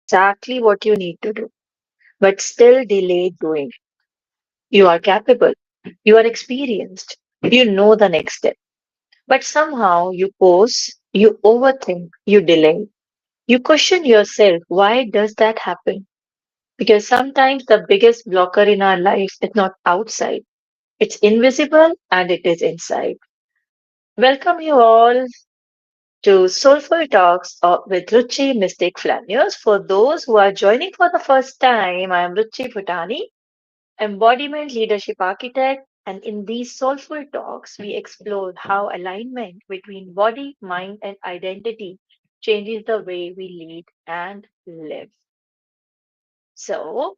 exactly what you need to do, but still delay doing. You are capable, you are experienced, you know the next step. But somehow you pause, you overthink, you delay. You question yourself, why does that happen? Because sometimes the biggest blocker in our life is not outside, it's invisible and it is inside. Welcome you all to Soulful Talks with Ruchi Mystic Flâneuse. For those who are joining for the first time, I am Ruchi Bhutani, embodiment leadership architect, and in these soulful talks, we explore how alignment between body, mind, and identity changes the way we lead and live. So,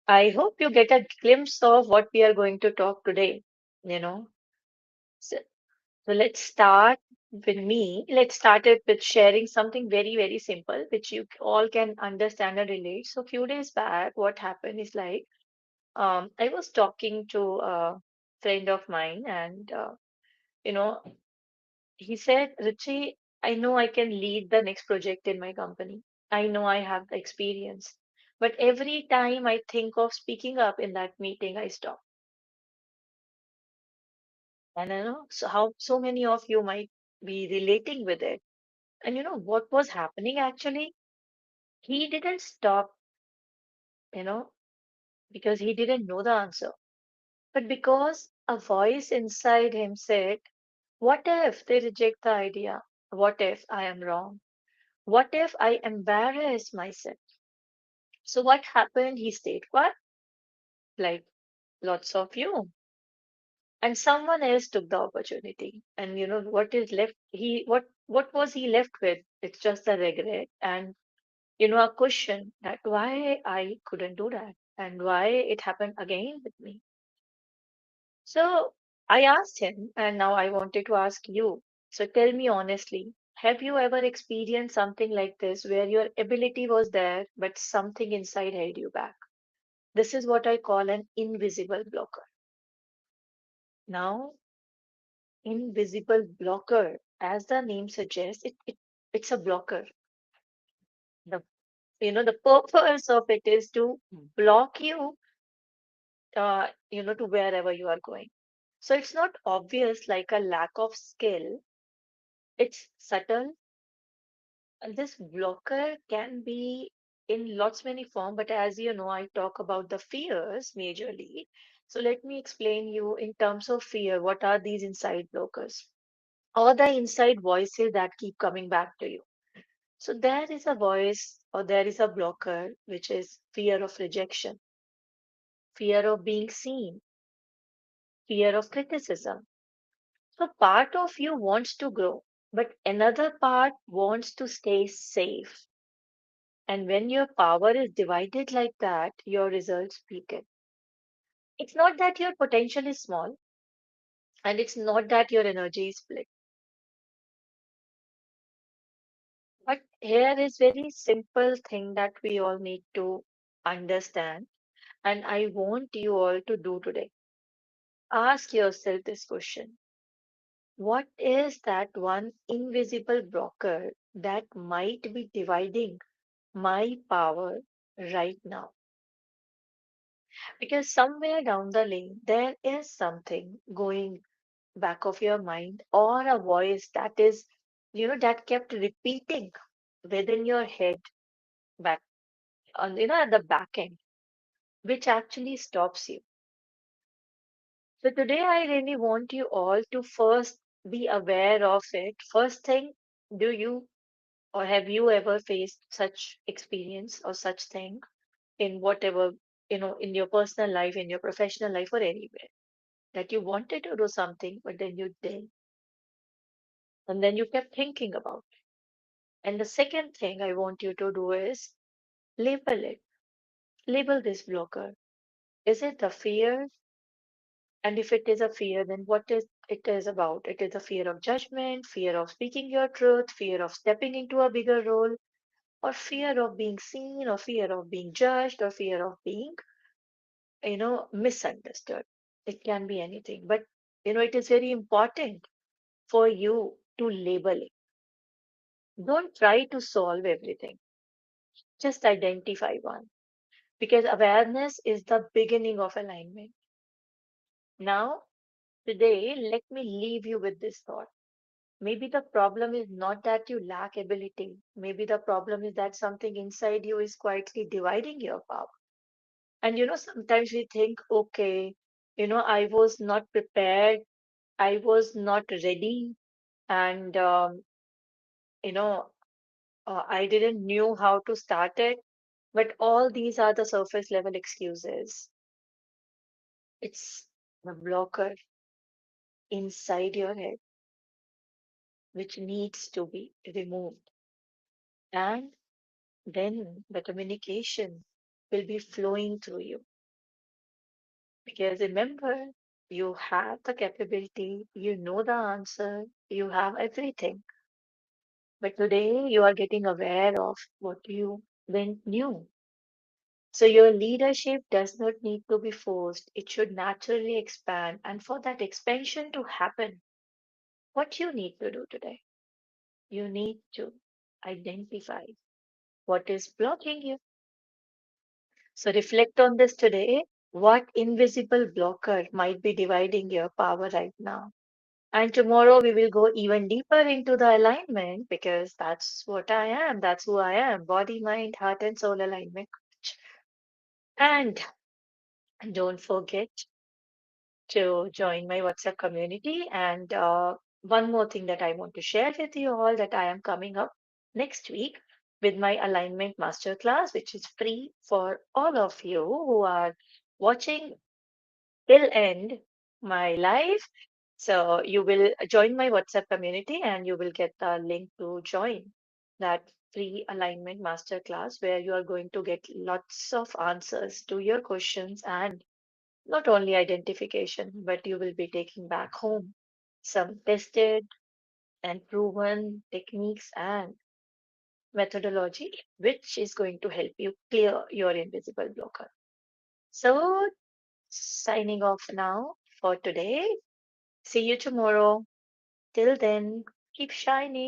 I hope you get a glimpse of what we are going to talk today. You know, so, so let's start with me. Let's start it with sharing something very, very simple, which you all can understand and relate. So, a few days back, what happened is like, I was talking to a friend of mine, and you know, he said, Ruchi, I know I can lead the next project in my company. I know I have the experience. But every time I think of speaking up in that meeting, I stop. And I know so how so many of you might be relating with it. And you know what was happening actually? He didn't stop, you know, because he didn't know the answer, but because a voice inside him said, what if they reject the idea? What if I am wrong? What if I embarrass myself? So what happened? He stayed quiet, like lots of you. And someone else took the opportunity. And you know what is left? What was he left with? It's just a regret and a question that why I couldn't do that and why it happened again with me. So I asked him, and now I wanted to ask you. So tell me honestly, have you ever experienced something like this where your ability was there, but something inside held you back? This is what I call an invisible blocker. Now, invisible blocker, as the name suggests, it's a blocker. The the purpose of it is to block you to wherever you are going. So it's not obvious like a lack of skill, it's subtle. And this blocker can be in lots many form, but as you know, I talk about the fears majorly. So let me explain you in terms of fear, what are these inside blockers? Or the inside voices that keep coming back to you. So there is a voice or there is a blocker, which is fear of rejection, fear of being seen, fear of criticism. So part of you wants to grow, but another part wants to stay safe. And when your power is divided like that, your results weaken. It's not that your potential is small, and it's not that your energy is split. But here is very simple thing that we all need to understand, and I want you all to do today. Ask yourself this question. What is that one invisible blocker that might be dividing my power right now? Because somewhere down the lane, there is something going back of your mind or a voice that is, that kept repeating within your head back on, at the back end, which actually stops you. So today I really want you all to first be aware of it. First thing, do you or have you ever faced such experience or such thing in whatever, in your personal life, in your professional life, or anywhere that you wanted to do something, but then you didn't. And then you kept thinking about it. And the second thing I want you to do is label it. Label this blocker. Is it the fear? And if it is a fear, then what is it is about? It is a fear of judgment, fear of speaking your truth, fear of stepping into a bigger role, or fear of being seen, or fear of being judged, or fear of being, misunderstood. It can be anything. But, it is very important for you to label it. Don't try to solve everything. Just identify one because awareness is the beginning of alignment. Now, today, let me leave you with this thought. Maybe the problem is not that you lack ability. Maybe the problem is that something inside you is quietly dividing your power. And sometimes we think, okay, I was not prepared, I was not ready, and you know, I didn't knew how to start it. But all these are the surface level excuses. It's the blocker inside your head which needs to be removed. And then the communication will be flowing through you. Because remember, you have the capability, you know the answer, you have everything. But today you are getting aware of what you didn't knew. So your leadership does not need to be forced. It should naturally expand. And for that expansion to happen, what you need to do today? You need to identify what is blocking you. So reflect on this today. What invisible blocker might be dividing your power right now? And tomorrow we will go even deeper into the alignment because that's what I am. That's who I am. Body, mind, heart, and soul alignment. And don't forget to join my WhatsApp community. And one more thing that I want to share with you all that I am coming up next week with my alignment masterclass, which is free for all of you who are watching till end my live. So you will join my WhatsApp community and you will get the link to join that free alignment masterclass where you are going to get lots of answers to your questions and not only identification, but you will be taking back home some tested and proven techniques and methodology, which is going to help you clear your invisible blocker. So, signing off now for today. See you tomorrow. Till then, keep shining.